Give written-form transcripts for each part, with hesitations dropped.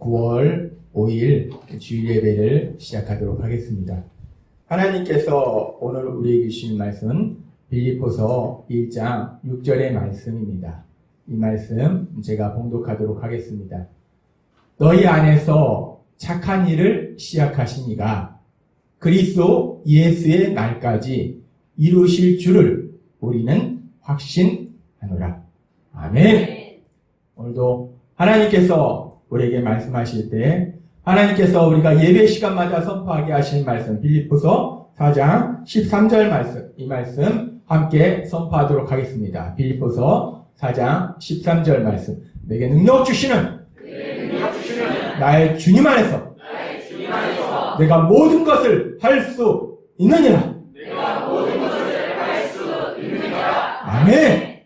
9월 5일 주일 예배를 시작하도록 하겠습니다. 하나님께서 오늘 우리에게 주신 말씀은 빌립보서 1장 6절의 말씀입니다. 이 말씀 제가 봉독하도록 하겠습니다. 너희 안에서 착한 일을 시작하신 이가 그리스도 예수의 날까지 이루실 줄을 우리는 확신하노라. 아멘. 오늘도 하나님께서 우리에게 말씀하실 때 하나님께서 우리가 예배 시간마다 선포하게 하시는 말씀 빌립보서 4장 13절 말씀, 이 말씀 함께 선포하도록 하겠습니다. 빌립보서 4장 13절 말씀. 내게 능력 주시는 나의 주님 안에서 내가 모든 것을 할 수 있느니라. 아멘.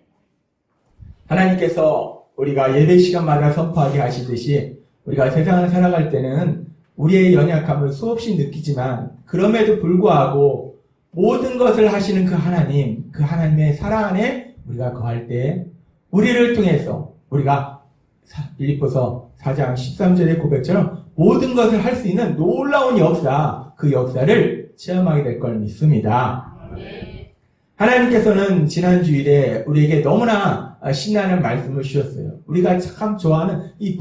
하나님께서 우리가 예배 시간마다 선포하게 하시듯이 우리가 세상을 살아갈 때는 우리의 연약함을 수없이 느끼지만 그럼에도 불구하고 모든 것을 하시는 그 하나님, 그 하나님의 사랑 안에 우리가 거할 때 우리를 통해서 우리가 빌립보서 4장 13절의 고백처럼 모든 것을 할 수 있는 놀라운 역사, 그 역사를 체험하게 될 걸 믿습니다. 하나님께서는 지난 주일에 우리에게 너무나 신나는 말씀을 주셨어요. 우리가 참 좋아하는 이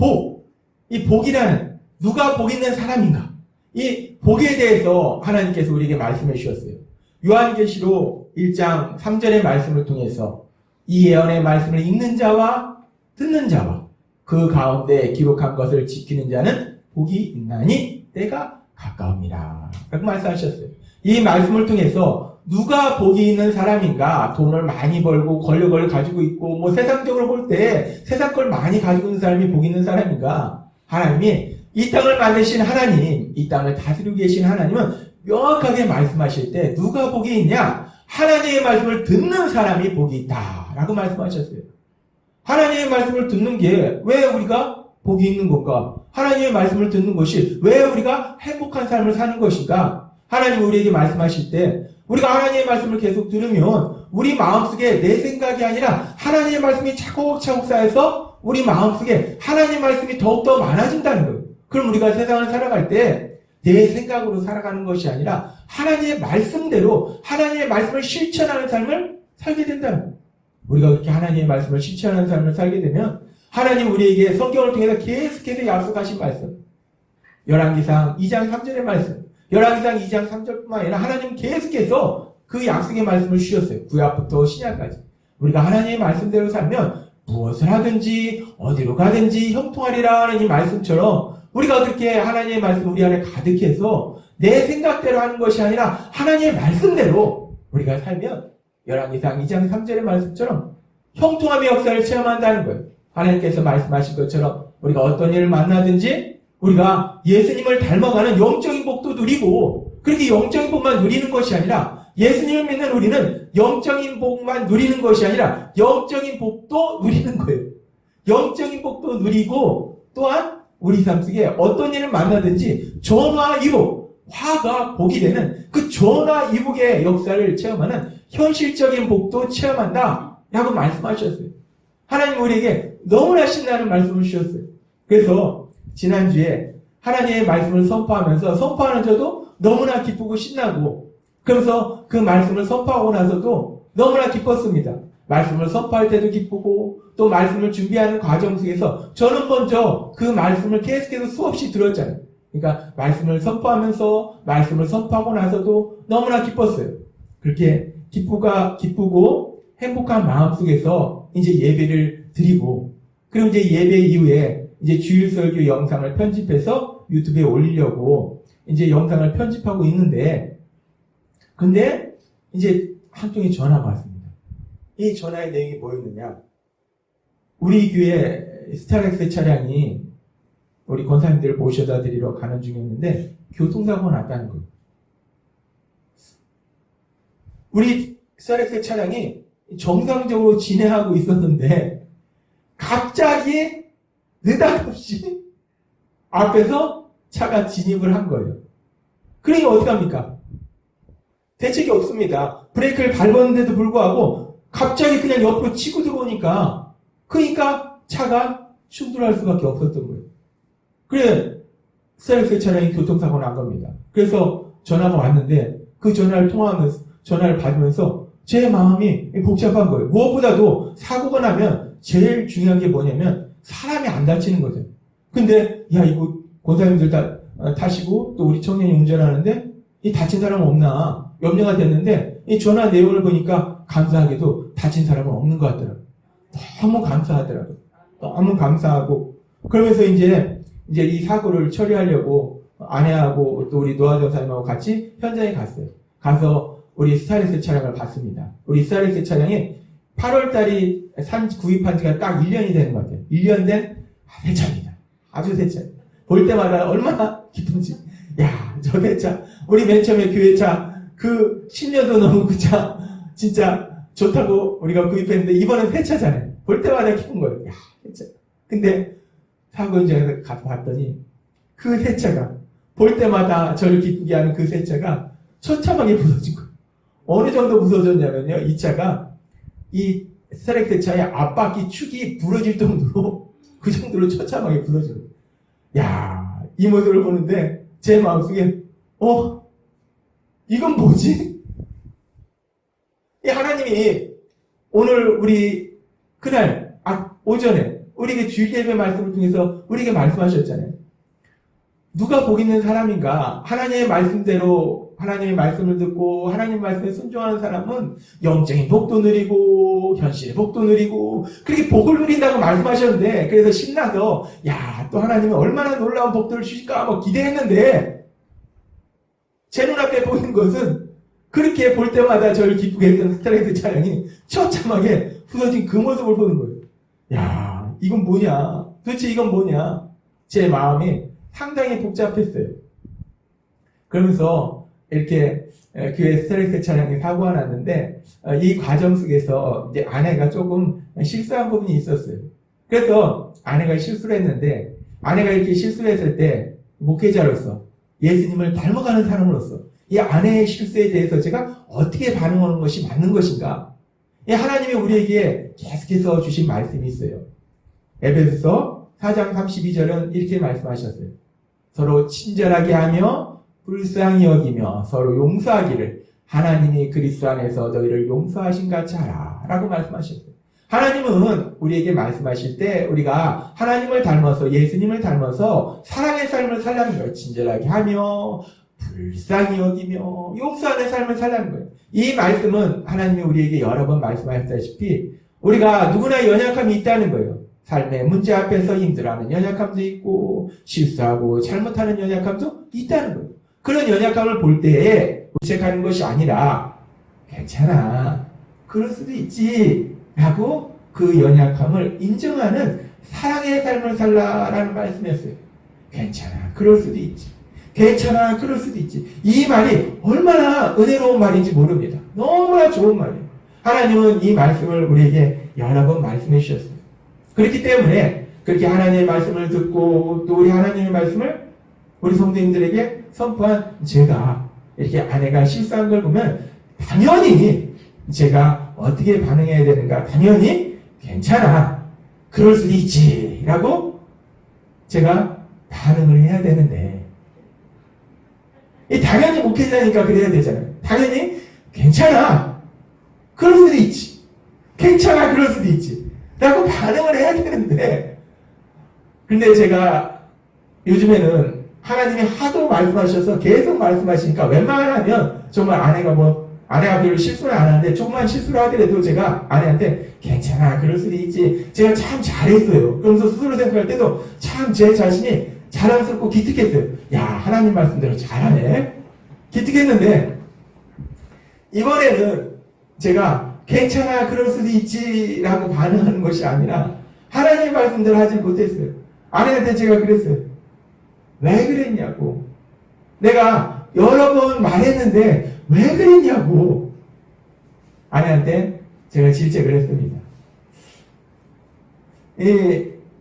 복이라는 누가 복 있는 사람인가? 이 복에 대해서 하나님께서 우리에게 말씀해 주셨어요. 요한계시록 1장 3절의 말씀을 통해서 이 예언의 말씀을 읽는 자와 듣는 자와 그 가운데 기록한 것을 지키는 자는 복이 있나니 때가 가까웁니다. 그렇게 말씀하셨어요. 이 말씀을 통해서 누가 복이 있는 사람인가? 돈을 많이 벌고 권력을 가지고 있고 뭐 세상적으로 볼 때 세상 걸 많이 가지고 있는 사람이 복이 있는 사람인가? 하나님이 이 땅을 만드신 하나님, 이 땅을 다스리고 계신 하나님은 명확하게 말씀하실 때 누가 복이 있냐? 하나님의 말씀을 듣는 사람이 복이 있다 라고 말씀하셨어요. 하나님의 말씀을 듣는 게 왜 우리가 복이 있는 것과 하나님의 말씀을 듣는 것이 왜 우리가 행복한 삶을 사는 것인가? 하나님이 우리에게 말씀하실 때 우리가 하나님의 말씀을 계속 들으면 우리 마음속에 내 생각이 아니라 하나님의 말씀이 차곡차곡 쌓여서 우리 마음속에 하나님의 말씀이 더욱더 많아진다는 거예요. 그럼 우리가 세상을 살아갈 때 내 생각으로 살아가는 것이 아니라 하나님의 말씀대로 하나님의 말씀을 실천하는 삶을 살게 된다는 거예요. 우리가 그렇게 하나님의 말씀을 실천하는 삶을 살게 되면 하나님 우리에게 성경을 통해서 계속해서 약속하신 말씀, 열왕기상 2장 3절의 말씀, 열왕기상 2장 3절뿐만 아니라 하나님은 계속해서 그 약속의 말씀을 주셨어요. 구약부터 신약까지. 우리가 하나님의 말씀대로 살면 무엇을 하든지 어디로 가든지 형통하리라 하는 이 말씀처럼 우리가 그렇게 하나님의 말씀 우리 안에 가득해서 내 생각대로 하는 것이 아니라 하나님의 말씀대로 우리가 살면 열왕기상 2장 3절의 말씀처럼 형통함의 역사를 체험한다는 거예요. 하나님께서 말씀하신 것처럼 우리가 어떤 일을 만나든지 우리가 예수님을 닮아가는 영적인 복도 누리고 그렇게 영적인 복만 누리는 것이 아니라 예수님을 믿는 우리는 영적인 복만 누리는 것이 아니라 영적인 복도 누리는 거예요. 영적인 복도 누리고 또한 우리 삶 속에 어떤 일을 만나든지 전화 이복, 화가 복이 되는 그 전화 이복의 역사를 체험하는 현실적인 복도 체험한다 라고 말씀하셨어요. 하나님 우리에게 너무나 신나는 말씀을 주셨어요. 그래서 지난주에 하나님의 말씀을 선포하면서 선포하는 저도 너무나 기쁘고 신나고 그러면서 그 말씀을 선포하고 나서도 너무나 기뻤습니다. 말씀을 선포할 때도 기쁘고 또 말씀을 준비하는 과정 속에서 저는 먼저 그 말씀을 계속해서 수없이 들었잖아요. 그러니까 말씀을 선포하면서 말씀을 선포하고 나서도 너무나 기뻤어요. 그렇게 기쁘고 행복한 마음 속에서 이제 예배를 드리고 그리고 이제 예배 이후에 이제 주일 설교 영상을 편집해서 유튜브에 올리려고 이제 영상을 편집하고 있는데 근데 이제 한 통의 전화가 왔습니다. 이 전화의 내용이 뭐였느냐? 우리 교회 스타렉스 차량이 우리 권사님들을 모셔다 드리러 가는 중이었는데 교통사고가 났다는 거예요. 우리 스타렉스 차량이 정상적으로 진행하고 있었는데 갑자기 느닷없이 앞에서 차가 진입을 한 거예요. 그러니 어떡합니까? 대책이 없습니다. 브레이크를 밟았는데도 불구하고 갑자기 그냥 옆으로 치고 들어오니까 그러니까 차가 충돌할 수밖에 없었던 거예요. 그래, 스타렉스 차량이 교통사고 난 겁니다. 그래서 전화가 왔는데 그 전화를 받으면서 제 마음이 복잡한 거예요. 무엇보다도 사고가 나면 제일 중요한 게 뭐냐면 사람이 안 다치는 거죠. 근데 야 이거 권사님들 다 타시고 또 우리 청년이 운전하는데 이 다친 사람은 없나 염려가 됐는데 이 전화 내용을 보니까 감사하게도 다친 사람은 없는 것 같더라고요. 너무 감사하더라고요. 너무 감사하고 그러면서 이제 이 사고를 처리하려고 아내하고 또 우리 노아 전사님하고 같이 현장에 갔어요. 가서 우리 스타렉스 차량을 봤습니다. 우리 스타렉스 차량이 8월달이 구입한 지가 딱 1년이 되는 것 같아요. 1년 된 새 차입니다. 아주 새 차. 볼 때마다 얼마나 기쁜지. 야, 저 새 차. 우리 맨 처음에 교회차, 그 10년도 넘은 그 차, 진짜 좋다고 우리가 구입했는데, 이번엔 새 차잖아요. 볼 때마다 기쁜 거예요. 야, 새 차. 근데, 사고 현장에 가서 봤더니, 그 새 차가, 볼 때마다 저를 기쁘게 하는 그 새 차가 처참하게 부서진 거예요. 어느 정도 부서졌냐면요, 이 차가, 이 스타렉스 차의 앞바퀴 축이 부러질 정도로, 그 정도로 처참하게 부서져요. 야, 이 모습을 보는데, 제 마음속에, 이건 뭐지? 이 하나님이 오늘 우리 그날 오전에 우리에게 주일 예배 말씀을 통해서 우리에게 말씀하셨잖아요. 누가 복 있는 사람인가? 하나님의 말씀대로 하나님의 말씀을 듣고 하나님 말씀에 순종하는 사람은 영적인 복도 누리고 현실의 복도 누리고 그렇게 복을 누린다고 말씀하셨는데 그래서 신나서 야, 또 하나님이 얼마나 놀라운 복들을 주실까 뭐 기대했는데 제 눈앞에 보이는 것은 그렇게 볼 때마다 저를 기쁘게 했던 스타렉스 차량이 처참하게 부서진 그 모습을 보는 거예요. 야, 이건 뭐냐? 도대체 이건 뭐냐? 제 마음이 상당히 복잡했어요. 그러면서 이렇게 교회 스타렉스 차량이 사고가 났는데 이 과정 속에서 이제 아내가 조금 실수한 부분이 있었어요. 그래서 아내가 실수를 했는데 아내가 이렇게 실수를 했을 때 목회자로서 예수님을 닮아가는 사람으로서 이 아내의 실수에 대해서 제가 어떻게 반응하는 것이 맞는 것인가? 하나님이 우리에게 계속해서 주신 말씀이 있어요. 에베소서 4장 32절은 이렇게 말씀하셨어요. 서로 친절하게 하며 불쌍히 여기며 서로 용서하기를 하나님이 그리스도 안에서 너희를 용서하신 같이 하라 라고 말씀하셨어요. 하나님은 우리에게 말씀하실 때 우리가 하나님을 닮아서 예수님을 닮아서 사랑의 삶을 살라는 거예요. 친절하게 하며 불쌍히 여기며 용서하는 삶을 살라는 거예요. 이 말씀은 하나님이 우리에게 여러 번 말씀하셨다시피 우리가 누구나 연약함이 있다는 거예요. 삶의 문제 앞에서 힘들어하는 연약함도 있고 실수하고 잘못하는 연약함도 있다는 거예요. 그런 연약함을 볼 때에 무책하는 것이 아니라 괜찮아, 그럴 수도 있지 라고 그 연약함을 인정하는 사랑의 삶을 살라라는 말씀이었어요. 괜찮아, 그럴 수도 있지. 괜찮아, 그럴 수도 있지. 이 말이 얼마나 은혜로운 말인지 모릅니다. 너무나 좋은 말이에요. 하나님은 이 말씀을 우리에게 여러 번 말씀해 주셨어요. 그렇기 때문에 그렇게 하나님의 말씀을 듣고 또 우리 하나님의 말씀을 우리 성도님들에게 선포한 제가 이렇게 아내가 실수한 걸 보면 당연히 제가 어떻게 반응해야 되는가? 당연히 괜찮아, 그럴 수도 있지 라고 제가 반응을 해야 되는데 당연히 목회자니까 그래야 되잖아요. 당연히 괜찮아, 그럴 수도 있지, 괜찮아, 그럴 수도 있지 라고 반응을 해야 되는데 근데 제가 요즘에는 하나님이 하도 말씀하셔서 계속 말씀하시니까 웬만하면 정말 아내가 별로 실수를 안 하는데 조금만 실수를 하더라도 제가 아내한테 괜찮아, 그럴 수도 있지, 제가 참 잘했어요 그러면서 스스로 생각할 때도 참 제 자신이 자랑스럽고 기특했어요. 야, 하나님 말씀대로 잘하네 기특했는데 이번에는 제가 괜찮아, 그럴 수도 있지 라고 반응하는 것이 아니라 하나님 말씀대로 하지 못했어요. 아내한테 제가 그랬어요. 왜 그랬냐고. 내가 여러 번 말했는데 왜 그랬냐고. 아내한테 제가 질책을 했습니다.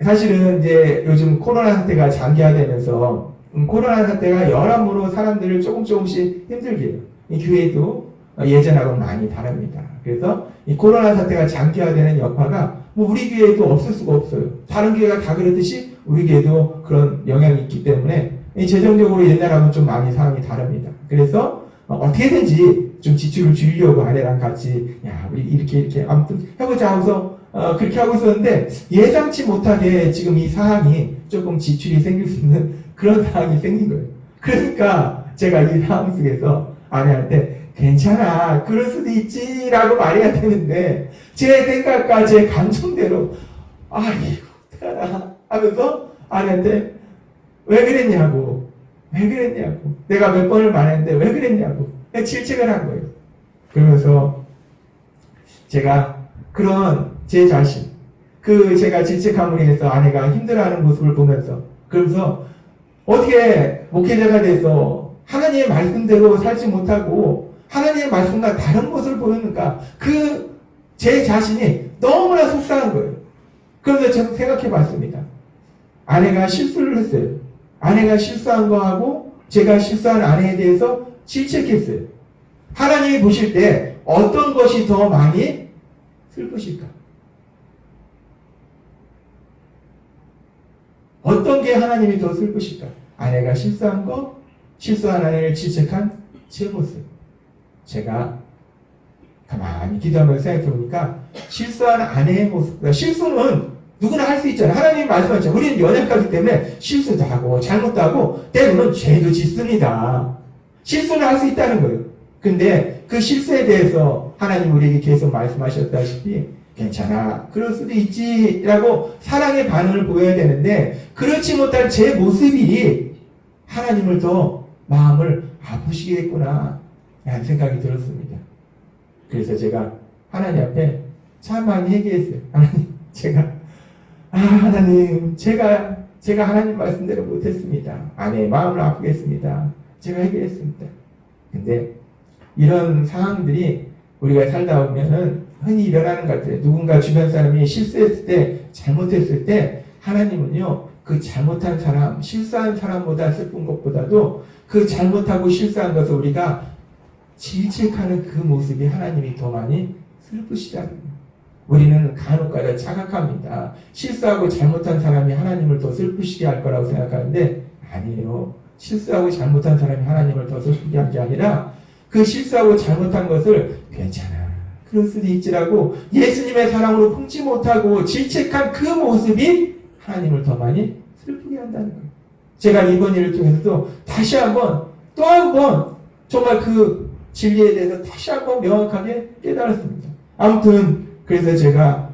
사실은 이제 요즘 코로나 사태가 장기화되면서 코로나 사태가 여러모로 사람들을 조금씩 힘들게 해요. 이 교회도 예전하고는 많이 다릅니다. 그래서 이 코로나 사태가 장기화되는 여파가 뭐 우리 교회에도 없을 수가 없어요. 다른 교회가 다 그랬듯이 우리 교회도 그런 영향이 있기 때문에 이 재정적으로 옛날하고는 좀 많이 상황이 다릅니다. 그래서 어떻게든지 좀 지출을 줄이려고 아내랑 같이 야 우리 이렇게 아무튼 해보자 하고서 그렇게 하고 있었는데 예상치 못하게 지금 이 상황이 조금 지출이 생길 수 있는 그런 상황이 생긴 거예요. 그러니까 제가 이 상황 속에서 아내한테 괜찮아 그럴 수도 있지 라고 말해야 되는데 제 생각과 제 감정대로 이거 어떡하나 하면서 아내한테 왜 그랬냐고 내가 몇 번을 말했는데 왜 그랬냐고 질책을 한 거예요. 그러면서 제가 그런 제 자신 제가 질책함으로 해서 아내가 힘들어하는 모습을 보면서 그러면서 어떻게 목회자가 돼서 하나님의 말씀대로 살지 못하고 하나님의 말씀과 다른 모습을 보이는가 제 자신이 너무나 속상한 거예요. 그래서 제가 생각해 봤습니다. 아내가 실수를 했어요. 아내가 실수한 거하고 제가 실수한 아내에 대해서 질책했어요. 하나님이 보실 때 어떤 것이 더 많이 슬프실까? 어떤 게 하나님이 더 슬프실까? 아내가 실수한 거, 실수한 아내를 질책한 제 모습. 제가 가만히 기도하면서 생각해보니까 실수한 아내의 모습. 실수는 누구나 할 수 있잖아요. 하나님이 말씀하셨죠. 우리는 연약하기 때문에 실수도 하고 잘못도 하고 때로는 죄도 짓습니다. 실수는 할 수 있다는 거예요. 근데 그 실수에 대해서 하나님 우리에게 계속 말씀하셨다시피 괜찮아 그럴 수도 있지 라고 사랑의 반응을 보여야 되는데 그렇지 못한 제 모습이 하나님을 더 마음을 아프시겠구나 라는 생각이 들었습니다. 그래서 제가 하나님 앞에 참 많이 얘기했어요. 하나님 하나님 제가 하나님 말씀대로 못했습니다. 아내의 마음을 아프겠습니다. 제가 해결했습니다. 근데 이런 상황들이 우리가 살다 보면은 흔히 일어나는 것 같아요. 누군가 주변 사람이 실수했을 때, 잘못했을 때, 하나님은요, 그 잘못한 사람, 실수한 사람보다 슬픈 것보다도 그 잘못하고 실수한 것을 우리가 질책하는 그 모습이 하나님이 더 많이 슬프시다는 거예요. 우리는 간혹가다 착각합니다. 실수하고 잘못한 사람이 하나님을 더 슬프시게 할 거라고 생각하는데, 아니에요. 실수하고 잘못한 사람이 하나님을 더 슬프게 한 게 아니라, 그 실수하고 잘못한 것을 괜찮아. 그럴 수도 있지라고 예수님의 사랑으로 품지 못하고 질책한 그 모습이 하나님을 더 많이 슬프게 한다는 거예요. 제가 이번 일을 통해서도 다시 한번 또 한 번 정말 그 진리에 대해서 다시 한번 명확하게 깨달았습니다. 아무튼 그래서 제가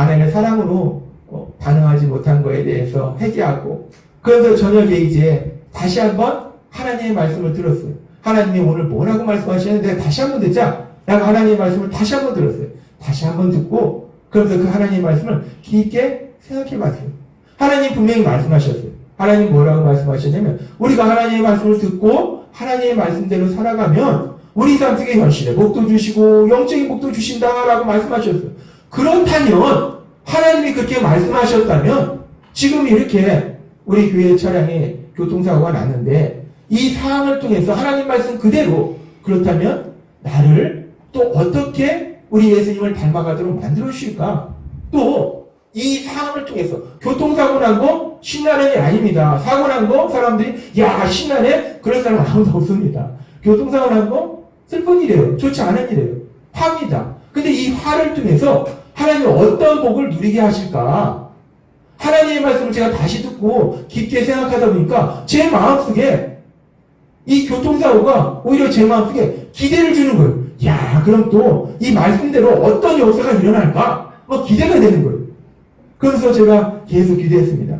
아내를 사랑으로 반응하지 못한 거에 대해서 회개하고 그래서 저녁에 이제 다시 한번 하나님의 말씀을 들었어요. 하나님이 오늘 뭐라고 말씀하시는데 다시 한번 듣자. 라고 하나님의 말씀을 다시 한번 들었어요. 다시 한번 듣고 그러면서 그 하나님의 말씀을 깊게 생각해 봤어요. 하나님 분명히 말씀하셨어요. 하나님 뭐라고 말씀하셨냐면 우리가 하나님의 말씀을 듣고 하나님의 말씀대로 살아가면 우리 삶 속에 현실의 복도 주시고 영적인 복도 주신다라고 말씀하셨어요. 그렇다면 하나님이 그렇게 말씀하셨다면 지금 이렇게 우리 교회 차량에 교통사고가 났는데 이 상황을 통해서 하나님 말씀 그대로 그렇다면 나를 또 어떻게 우리 예수님을 닮아가도록 만들어 주실까? 또 이 상황을 통해서 교통사고 난 거 신나는 일 아닙니다. 사고 난 거 사람들이 야 신나네? 그럴 사람 아무도 없습니다. 교통사고 난 거 슬픈 일이에요. 좋지 않은 일이에요. 화입니다. 근데 이 화를 통해서 하나님이 어떤 복을 누리게 하실까? 하나님의 말씀을 제가 다시 듣고 깊게 생각하다 보니까 제 마음속에 이 교통사고가 오히려 제 마음속에 기대를 주는 거예요. 야, 그럼 또 이 말씀대로 어떤 역사가 일어날까? 기대가 되는 거예요. 그래서 제가 계속 기대했습니다.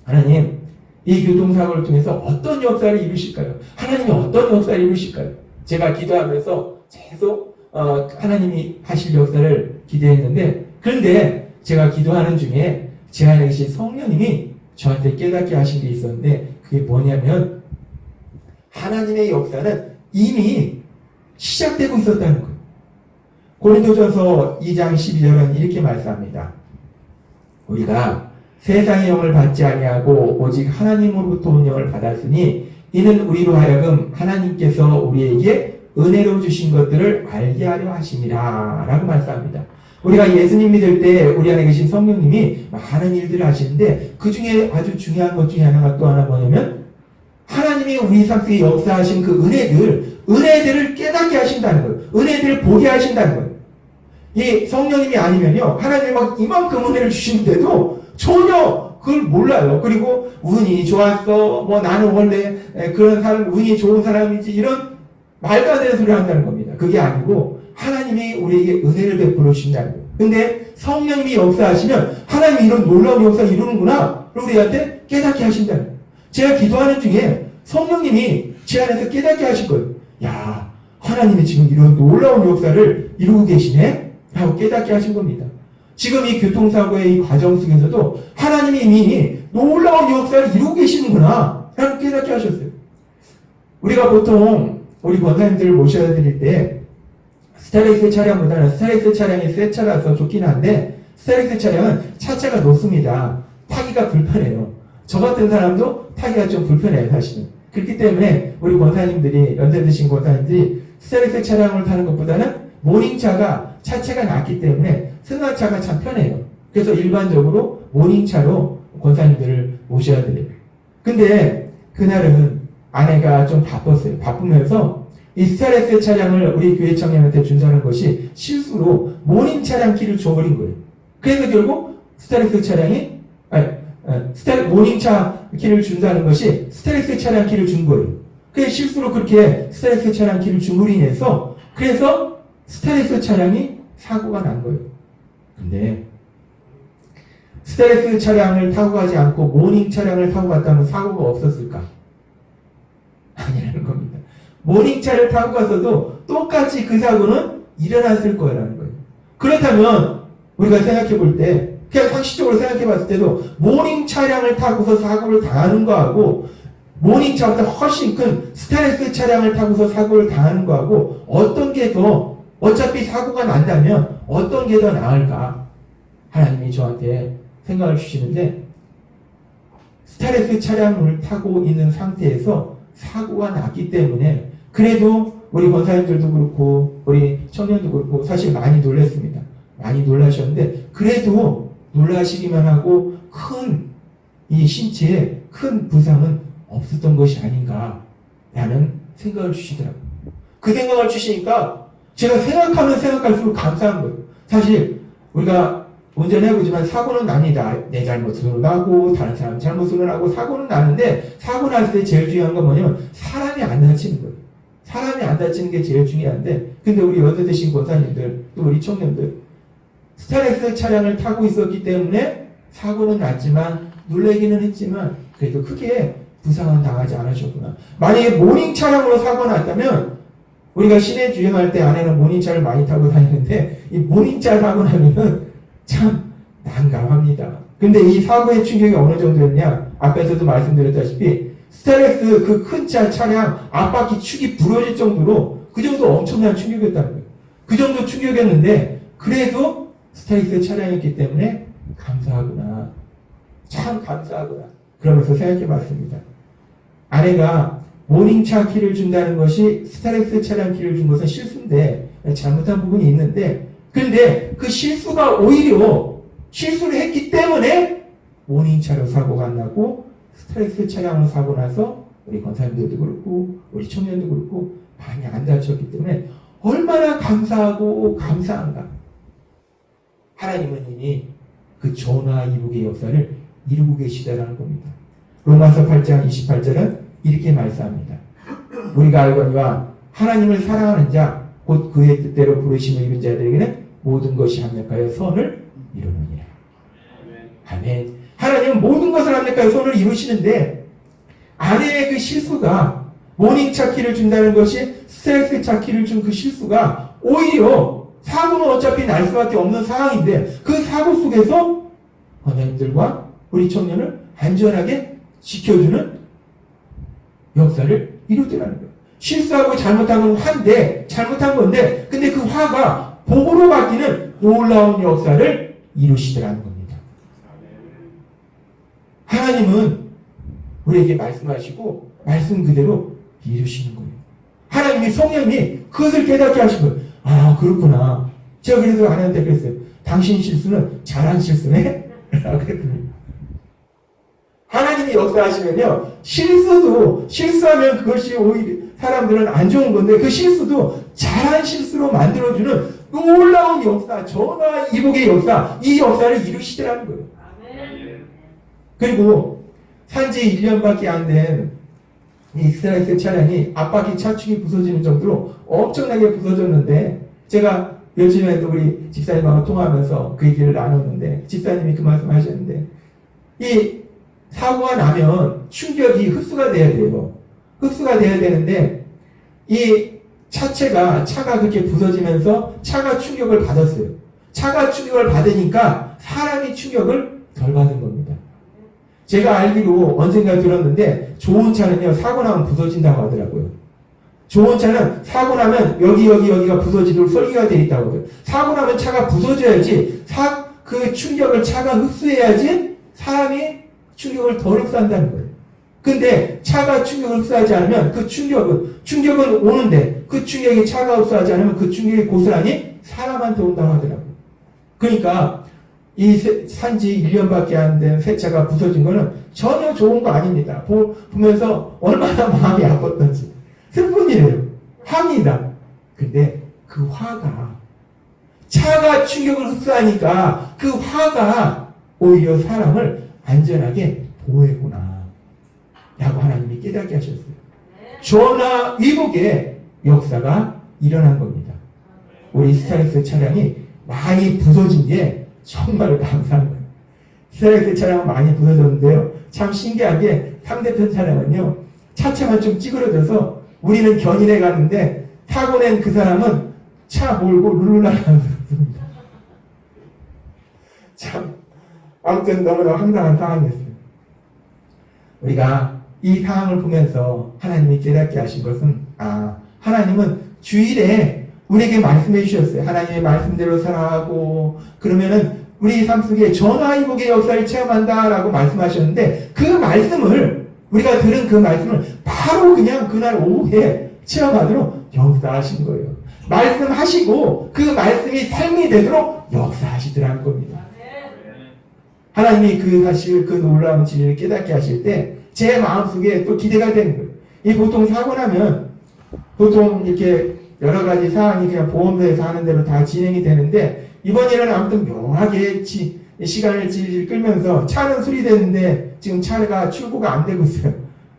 하나님, 이 교통사고를 통해서 어떤 역사를 이루실까요? 하나님이 어떤 역사를 이루실까요? 제가 기도하면서 계속 하나님이 하실 역사를 기대했는데 그런데 제가 기도하는 중에 제 안에 계신 성령님이 저한테 깨닫게 하신 게 있었는데 그게 뭐냐면 하나님의 역사는 이미 시작되고 있었다는 거예요. 고린도전서 2장 12절은 이렇게 말씀합니다. 우리가 세상의 영을 받지 아니하고 오직 하나님으로부터 온 영을 받았으니 이는 우리로 하여금 하나님께서 우리에게 은혜로 주신 것들을 알게 하려 하심이라 라고 말씀합니다. 우리가 예수님 믿을 때 우리 안에 계신 성령님이 많은 일들을 하시는데 그 중에 아주 중요한 것 중에 하나가 또 하나 뭐냐면 하나님이 우리 삶 속에 역사하신 그 은혜들을 깨닫게 하신다는 거예요. 은혜들을 보게 하신다는 거예요. 이 성령님이 아니면요, 하나님이 막 이만큼 은혜를 주시는데도 전혀 그걸 몰라요. 그리고 운이 좋았어, 뭐 나는 원래 그런 사람, 운이 좋은 사람이지, 이런 말도 안 되는 소리를 한다는 겁니다. 그게 아니고 하나님이 우리에게 은혜를 베풀어 주신다는 거예요. 근데 성령님이 역사하시면 하나님이 이런 놀라운 역사를 이루는구나, 우리한테 깨닫게 하신다는 거예요. 제가 기도하는 중에 성령님이 제 안에서 깨닫게 하실 거예요. 야, 하나님이 지금 이런 놀라운 역사를 이루고 계시네? 라고 깨닫게 하신 겁니다. 지금 이 교통사고의 이 과정 속에서도 하나님이 이미 놀라운 역사를 이루고 계시는구나 라고 깨닫게 하셨어요. 우리가 보통 우리 권사님들을 모셔야 드릴 때 스타렉스 차량보다는 스타렉스 차량이 새 차라서 좋긴 한데 스타렉스 차량은 차체가 높습니다. 타기가 불편해요. 저 같은 사람도 타기가 좀 불편해요, 사실은. 그렇기 때문에 우리 권사님들이, 연세 드신 권사님들이 스타렉스 차량을 타는 것보다는 모닝차가 차체가 낮기 때문에 승하차가 참 편해요. 그래서 일반적으로 모닝차로 권사님들을 모셔야 돼요. 근데 그날은 아내가 좀 바빴어요. 바쁘면서 이 스타렉스 차량을 우리 교회 청년한테 준다는 것이 실수로 모닝 차량 키를 줘버린 거예요. 그래서 결국 스타렉스 차량이 모닝차 키를 준다는 것이 스타렉스 차량 키를 준 거예요. 그래서 실수로 그렇게 스타렉스 차량 키를 줌으로 인해서 그래서 스타렉스 차량이 사고가 난 거예요. 근데 스타렉스 차량을 타고 가지 않고 모닝 차량을 타고 갔다면 사고가 없었을까? 아니라는 겁니다. 모닝차를 타고 갔어도 똑같이 그 사고는 일어났을 거라는 거예요. 그렇다면 우리가 생각해 볼 때, 그냥 상식적으로 생각해 봤을 때도 모닝 차량을 타고서 사고를 당하는 거하고 모닝차보다 훨씬 큰 스타렉스 차량을 타고서 사고를 당하는 거하고 어떤 게 더, 어차피 사고가 난다면 어떤 게 더 나을까? 하나님이 저한테 생각을 주시는데 스타렉스 차량을 타고 있는 상태에서 사고가 났기 때문에 그래도 우리 권사님들도 그렇고 우리 청년도 그렇고 사실 많이 놀랐습니다. 많이 놀라셨는데 그래도 놀라시기만 하고 큰 이 신체에 큰 부상은 없었던 것이 아닌가라는 생각을 주시더라고요. 그 생각을 주시니까 제가 생각하면 생각할수록 감사한 거예요. 사실 우리가 운전해보지만 사고는 납니다. 내 잘못으로 나고 다른 사람 잘못으로 나고 사고는 나는데 사고 났을 때 제일 중요한 건 뭐냐면 사람이 안 다치는 거예요. 사람이 안 다치는 게 제일 중요한데 근데 우리 연세 드신 권사님들 또 우리 청년들 스타렉스 차량을 타고 있었기 때문에 사고는 났지만 놀라기는 했지만 그래도 크게 부상은 당하지 않으셨구나. 만약에 모닝 차량으로 사고가 났다면 우리가 시내 주행할 때 아내는 모닝차를 많이 타고 다니는데 이 모닝차 사고 나면은 참 난감합니다. 근데 이 사고의 충격이 어느 정도였냐? 앞에서도 말씀드렸다시피 스타렉스 그 큰 차량 앞바퀴 축이 부러질 정도로 그 정도 엄청난 충격이었다는 거예요. 그 정도 충격이었는데 그래도 스타렉스 차량이었기 때문에 감사하구나. 참 감사하구나. 그러면서 생각해 봤습니다. 아내가 모닝차 키를 준다는 것이 스타렉스 차량 키를 준 것은 실수인데 잘못한 부분이 있는데 근데 그 실수가 오히려 실수를 했기 때문에 모닝차로 사고가 안 나고 스타렉스 차량으로 사고 나서 우리 권사님들도 그렇고 우리 청년도 그렇고 많이 안 다쳤기 때문에 얼마나 감사하고 감사한가. 하나님은 이미 그 전화 이북의 역사를 이루고 계시다라는 겁니다. 로마서 8장 28절은 이렇게 말씀합니다. 우리가 알거니와 하나님을 사랑하는 자 곧 그의 뜻대로 부르심을 입은 자들에게는 모든 것이 합력하여 선을 이루느니라. 아멘. 하나님은 모든 것을 합력하여 선을 이루시는데 아내의 그 실수가 모닝차 키를 준다는 것이 스트레스 차 키를 준 그 실수가 오히려 사고는 어차피 날 수밖에 없는 상황인데 그 사고 속에서 권사님들과 우리 청년을 안전하게 지켜주는 역사를 이루더라는 거예요. 실수하고 잘못한 건 화인데 잘못한 건데 근데 그 화가 복으로 바뀌는 놀라운 역사를 이루시더라는 겁니다. 하나님은 우리에게 말씀하시고 말씀 그대로 이루시는 거예요. 하나님이 성령이 그것을 깨닫게 하신 거예요. 아, 그렇구나. 제가 그래서 하나님한테 그랬어요. 당신 실수는 잘한 실수네? 그랬더니 하나님이 역사하시면요, 실수하면 그것이 오히려 사람들은 안 좋은 건데, 그 실수도 잘한 실수로 만들어주는 놀라운 역사, 전화 이복의 역사, 이 역사를 이루시더라는 거예요. 그리고 산지 1년밖에 안 된 이스라엘 차량이 앞바퀴 차축이 부서지는 정도로 엄청나게 부서졌는데, 제가 며칠 전에도 우리 집사님하고 통화하면서 그 얘기를 나눴는데, 집사님이 그 말씀 하셨는데, 이 사고가 나면 충격이 흡수가 돼야 돼요. 흡수가 돼야 되는데, 이 차가 그렇게 부서지면서 차가 충격을 받았어요. 차가 충격을 받으니까 사람이 충격을 덜 받은 겁니다. 제가 알기로 언젠가 들었는데, 좋은 차는요, 사고 나면 부서진다고 하더라고요. 좋은 차는 사고 나면 여기가 부서지도록 설계가 되어 있다고 하더라고요. 사고 나면 차가 부서져야지, 그 충격을 차가 흡수해야지 사람이 충격을 덜 흡수한다는 거예요. 근데 차가 충격을 흡수하지 않으면 그 충격은 오는데, 그 충격이 차가 흡수하지 않으면 그 충격이 고스란히 사람한테 온다고 하더라고요. 그러니까 이 산지 1년밖에 안 된 새 차가 부서진 거는 전혀 좋은 거 아닙니다. 보면서 얼마나 마음이 아팠던지. 슬픈 일이에요. 화입니다. 근데 그 화가, 차가 충격을 흡수하니까 그 화가 오히려 사람을 안전하게 보호했구나 라고 하나님이 깨닫게 하셨어요. 전화 위복의 역사가 일어난 겁니다. 우리 스타렉스 차량이 많이 부서진 게 정말 감사한 거예요. 스타렉스 차량은 많이 부서졌는데요, 참 신기하게 상대편 차량은요, 차체만 좀 찌그러져서 우리는 견인해 갔는데 타고 낸 그 사람은 차 몰고 룰루랄라 그랬습니다. 참 아무튼 너무나 황당한 상황이었어요. 우리가 이 상황을 보면서 하나님이 깨닫게 하신 것은, 하나님은 주일에 우리에게 말씀해 주셨어요. 하나님의 말씀대로 살아가고 그러면은 우리 삶 속에 전화위복의 역사를 체험한다라고 말씀하셨는데, 그 말씀을, 우리가 들은 그 말씀을 바로 그냥 그날 오후에 체험하도록 역사하신 거예요. 말씀하시고 그 말씀이 삶이 되도록 역사하시더라는 겁니다. 하나님이 그 사실, 그 놀라운 진리를 깨닫게 하실 때 제 마음속에 또 기대가 되는 거예요. 이 보통 사고 나면 보통 이렇게 여러 가지 사안이 그냥 보험사에서 하는 대로 다 진행이 되는데, 이번 일은 아무튼 묘하게 시간을 끌면서 차는 수리됐는데 지금 차가 출고가 안 되고 있어요.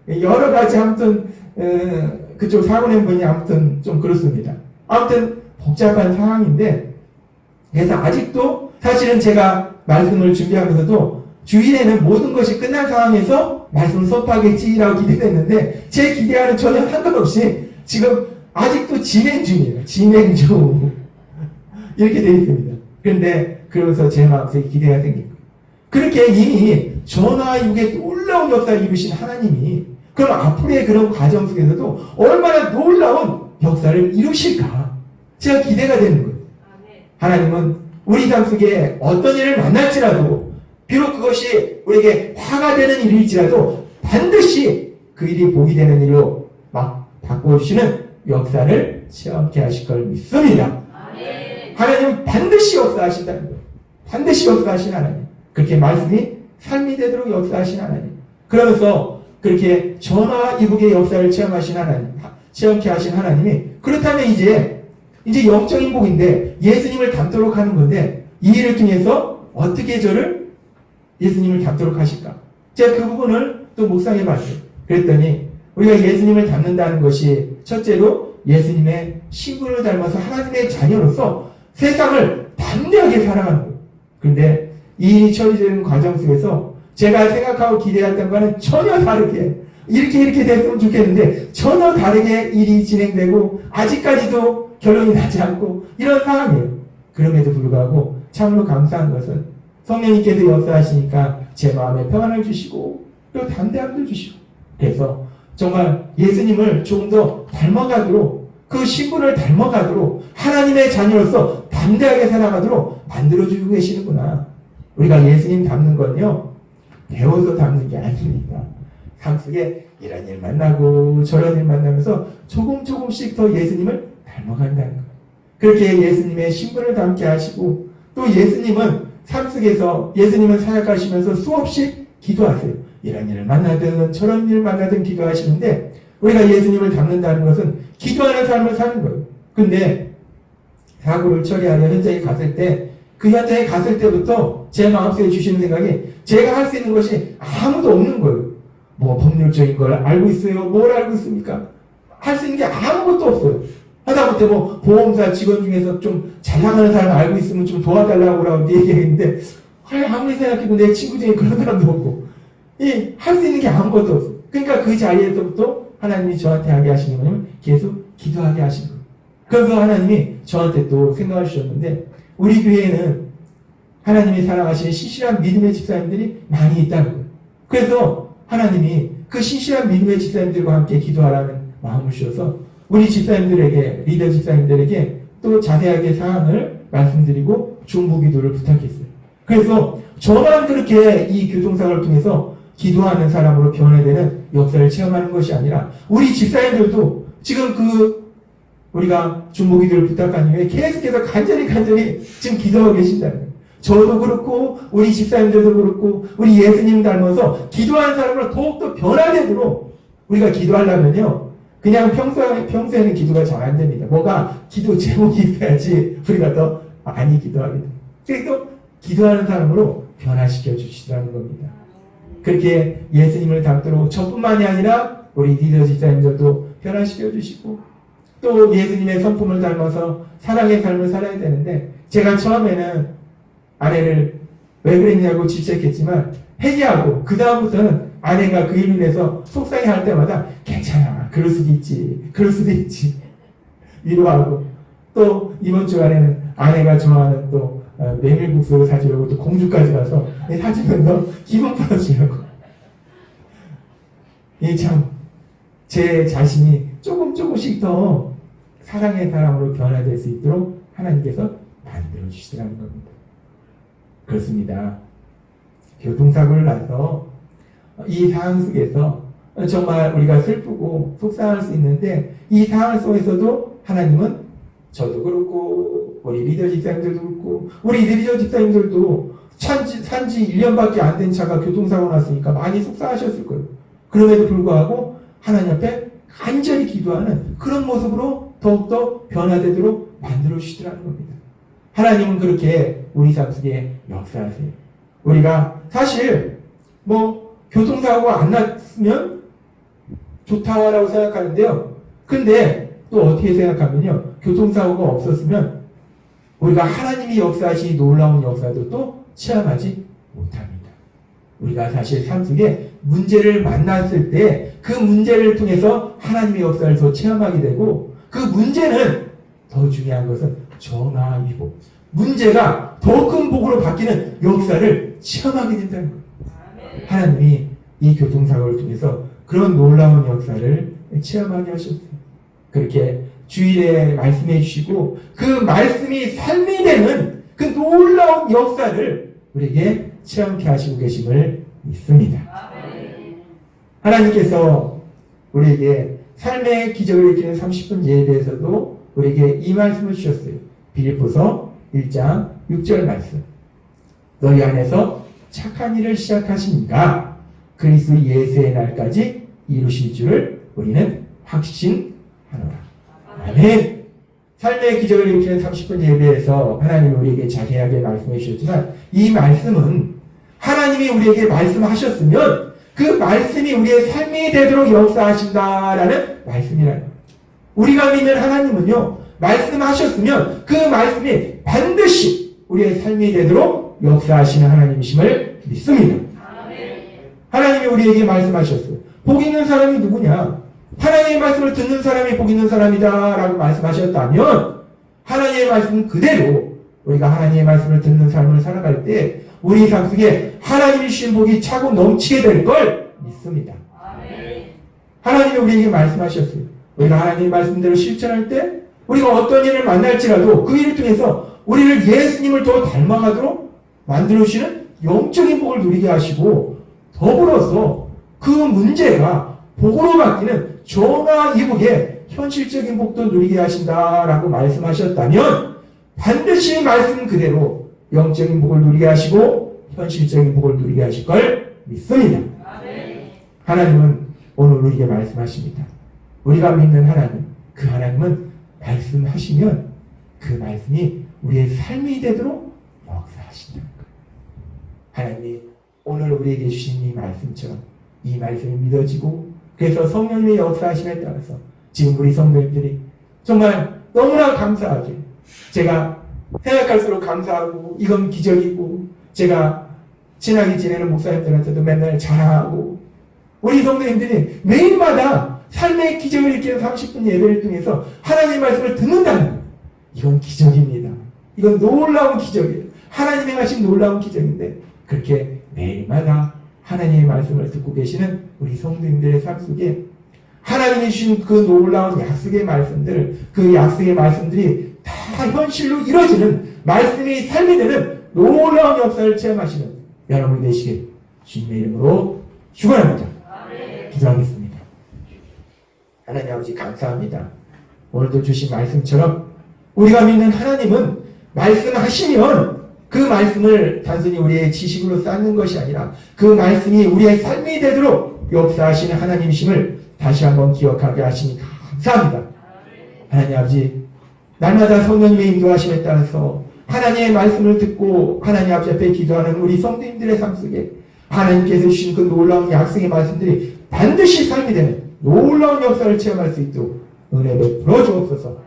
여러 가지 아무튼 그쪽 사고 낸 분이 아무튼 좀 그렇습니다. 아무튼 복잡한 상황인데, 그래서 아직도 사실은 제가 말씀을 준비하면서도 주일에는 모든 것이 끝난 상황에서 말씀을 수업하겠지라고 기대했는데, 제 기대와는 전혀 상관없이 지금 아직도 진행 중이에요. 진행 중. 이렇게 되어 있습니다. 그런데 그러면서 제 마음속에 기대가 생긴 거예요. 그렇게 이미 전화위복의 놀라운 역사를 이루신 하나님이 그럼 앞으로의 그런 과정 속에서도 얼마나 놀라운 역사를 이루실까? 제가 기대가 되는 거예요. 하나님은 우리 삶 속에 어떤 일을 만날지라도, 비록 그것이 우리에게 화가 되는 일일지라도 반드시 그 일이 복이 되는 일로 막 바꿔주시는 역사를 체험케 하실 걸 믿습니다. 하나님은 반드시 역사하신다는 거예요. 반드시 역사하신 하나님. 그렇게 말씀이 삶이 되도록 역사하신 하나님. 그러면서 그렇게 전화위복의 역사를 체험하신 하나님, 체험케 하신 하나님이, 그렇다면 이제 영적인 복인데 예수님을 닮도록 하는 건데, 이 일을 통해서 어떻게 예수님을 닮도록 하실까? 제가 그 부분을 또 묵상해 봤어요. 그랬더니 우리가 예수님을 닮는다는 것이 첫째로 예수님의 신분을 닮아서 하나님의 자녀로서 세상을 담대하게 살아가는 거예요. 그런데 이 처리되는 과정 속에서 제가 생각하고 기대했던 거는 전혀 다르게, 이렇게 됐으면 좋겠는데 전혀 다르게 일이 진행되고 아직까지도 결론이 나지 않고 이런 상황이에요. 그럼에도 불구하고 참으로 감사한 것은 성령님께서 역사하시니까 제 마음에 평안을 주시고 또 담대함도 주시고, 그래서 정말 예수님을 조금 더 닮아가도록, 그 신분을 닮아가도록 하나님의 자녀로서 담대하게 살아가도록 만들어주고 계시는구나. 우리가 예수님 닮는 건요, 배워서 닮는 게 아닙니다. 삶 속에 이런 일 만나고 저런 일 만나면서 조금씩 더 예수님을 닮아간다는 거예요. 그렇게 예수님의 신분을 닮게 하시고 또 예수님은 삶 속에서 예수님은 사역하시면서 수없이 기도하세요. 이런 일을 만나든 저런 일을 만나든 기도하시는데 우리가 예수님을 닮는다는 것은 기도하는 삶을 사는 거예요. 근데 사고를 처리하려 현장에 갔을 때 그 현장에 갔을 때부터 제 마음속에 주시는 생각이 제가 할 수 있는 것이 아무도 없는 거예요. 뭐 법률적인 걸 알고 있어요? 뭘 알고 있습니까? 할 수 있는 게 아무것도 없어요. 하다못해 뭐 보험사 직원 중에서 좀 잘 나가는 사람 알고 있으면 좀 도와달라고 얘기했는데 아무리 생각해도 내 친구 중에 그런 사람도 없고 할 수 있는 게 아무것도 없어요. 그러니까 그 자리에서부터 하나님이 저한테 하게 하시는 거냐면 계속 기도하게 하신 거예요. 그래서 하나님이 저한테 또 생각을 주셨는데 우리 교회에는 하나님이 사랑하시는 신실한 믿음의 집사님들이 많이 있다는 거예요. 그래서 하나님이 그 신실한 믿음의 집사님들과 함께 기도하라는 마음을 주셔서 우리 집사님들에게, 리더 집사님들에게 또 자세하게 사항을 말씀드리고 중보 기도를 부탁했어요. 그래서 저만 그렇게 이 교통사고를 통해서 기도하는 사람으로 변화되는 역사를 체험하는 것이 아니라 우리 집사님들도 지금 우리가 중보 기도를 부탁한 이후에 계속해서 간절히 지금 기도하고 계신다는 거예요. 저도 그렇고 우리 집사님들도 그렇고 우리 예수님 닮아서 기도하는 사람으로 더욱더 변화되도록 우리가 기도하려면요. 그냥 평소에는 기도가 잘 안 됩니다. 뭐가 기도 제목이 있어야지 우리가 더 많이 기도하게 됩니다. 그래서 기도하는 사람으로 변화시켜 주시라는 겁니다. 그렇게 예수님을 닮도록 저뿐만이 아니라 우리 리더 집사님들도 변화시켜 주시고 또 예수님의 성품을 닮아서 사랑의 삶을 살아야 되는데 제가 처음에는 아내를 왜 그랬냐고 질책했지만 회개하고 그 다음부터는 아내가 그 일로 인해서 속상해할 때마다 괜찮아 그럴 수도 있지 위로하고 또 이번 주간에는 아내가 좋아하는 또 메밀국수를 사주려고 또 공주까지 가서 사주면서 기분 풀어주려고 참 제 자신이 조금씩 더 사랑의 사람으로 변화될 수 있도록 하나님께서 만들어주시라는 겁니다. 그렇습니다. 교통사고를 나서 이 상황 속에서 정말 우리가 슬프고 속상할 수 있는데 이 상황 속에서도 하나님은 저도 그렇고 우리 리더 집사님들도 그렇고 우리 리더 집사님들도 산지 1년밖에 안 된 차가 교통사고 났으니까 많이 속상하셨을 거예요. 그럼에도 불구하고 하나님 앞에 간절히 기도하는 그런 모습으로 더욱더 변화되도록 만들어 주시더라는 겁니다. 하나님은 그렇게 우리 삶 속에 역사하세요. 우리가 사실 교통사고가 안 났으면 좋다라고 생각하는데요. 근데 또 어떻게 생각하면요. 교통사고가 없었으면 우리가 하나님이 역사하신 놀라운 역사도 또 체험하지 못합니다. 우리가 사실 삶 속에 문제를 만났을 때 그 문제를 통해서 하나님의 역사를 더 체험하게 되고 그 문제는 더 중요한 것은 전화위복 문제가 더 큰 복으로 바뀌는 역사를 체험하게 된다는 거예요. 하나님이 이 교통사고를 통해서 그런 놀라운 역사를 체험하게 하셨어요. 그렇게 주일에 말씀해 주시고 그 말씀이 삶이 되는 그 놀라운 역사를 우리에게 체험케 하시고 계심을 믿습니다. 하나님께서 우리에게 삶의 기적을 일으키는 30분 예배에서도 우리에게 이 말씀을 주셨어요. 빌립보서 1장 6절 말씀. 너희 안에서 착한 일을 시작하시니까 그리스도 예수의 날까지 이루실 줄을 우리는 확신하노라. 아멘. 삶의 기적을 일으키는 30분 예배에서 하나님이 우리에게 자세하게 말씀해 주셨지만 이 말씀은 하나님이 우리에게 말씀하셨으면 그 말씀이 우리의 삶이 되도록 역사하신다라는 말씀이라는 거예요. 우리가 믿는 하나님은요. 말씀하셨으면 그 말씀이 반드시 우리의 삶이 되도록 역사하시는 하나님이심을 믿습니다. 하나님이 우리에게 말씀하셨어요. 복 있는 사람이 누구냐? 하나님의 말씀을 듣는 사람이 복 있는 사람이다 라고 말씀하셨다면 하나님의 말씀 그대로 우리가 하나님의 말씀을 듣는 삶을 살아갈 때 우리 삶 속에 하나님이 주신 복이 차고 넘치게 될 걸 믿습니다. 하나님이 우리에게 말씀하셨어요. 우리가 하나님의 말씀대로 실천할 때 우리가 어떤 일을 만날지라도 그 일을 통해서 우리를 예수님을 더 닮아가도록 만들어주시는 영적인 복을 누리게 하시고 더불어서 그 문제가 복으로 바뀌는 전화위복의 현실적인 복도 누리게 하신다라고 말씀하셨다면 반드시 말씀 그대로 영적인 복을 누리게 하시고 현실적인 복을 누리게 하실 걸 믿습니다. 하나님은 오늘 우리에게 말씀하십니다. 우리가 믿는 하나님, 그 하나님은 말씀하시면 그 말씀이 우리의 삶이 되도록 역사하신다는 거예요. 하나님이 오늘 우리에게 주신 이 말씀처럼 이 말씀이 믿어지고 그래서 성령님의 역사하심에 따라서 지금 우리 성도님들이 정말 너무나 감사하게 제가 생각할수록 감사하고 이건 기적이고 제가 친하게 지내는 목사님들한테도 맨날 자랑하고 우리 성도님들이 매일마다 삶의 기적을 일으키는 30분 예배를 통해서 하나님의 말씀을 듣는다는 거예요. 이건 기적입니다. 이건 놀라운 기적이에요. 하나님이 하신 놀라운 기적인데 그렇게 매일마다 하나님의 말씀을 듣고 계시는 우리 성도님들의 삶 속에 하나님이 주신 그 놀라운 약속의 말씀들, 그 약속의 말씀들이 다 현실로 이루어지는 말씀이 삶이 되는 놀라운 역사를 체험하시는 여러분이 되시길 주님의 이름으로 축원합니다. 기도하겠습니다. 하나님 아버지 감사합니다. 오늘도 주신 말씀처럼 우리가 믿는 하나님은 말씀하시면 그 말씀을 단순히 우리의 지식으로 쌓는 것이 아니라 그 말씀이 우리의 삶이 되도록 역사하시는 하나님이심을 다시 한번 기억하게 하시니 감사합니다. 하나님 아버지 날마다 성령님의 인도하심에 따라서 하나님의 말씀을 듣고 하나님 앞에 기도하는 우리 성도님들의 삶 속에 하나님께서 주신 그 놀라운 약속의 말씀들이 반드시 삶이 되는 놀라운 역사를 체험할 수 있도록 은혜 베풀어 주옵소서.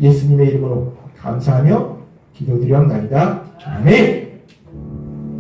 예수님의 이름으로 감사하며 기도드리옵나이다. 아멘.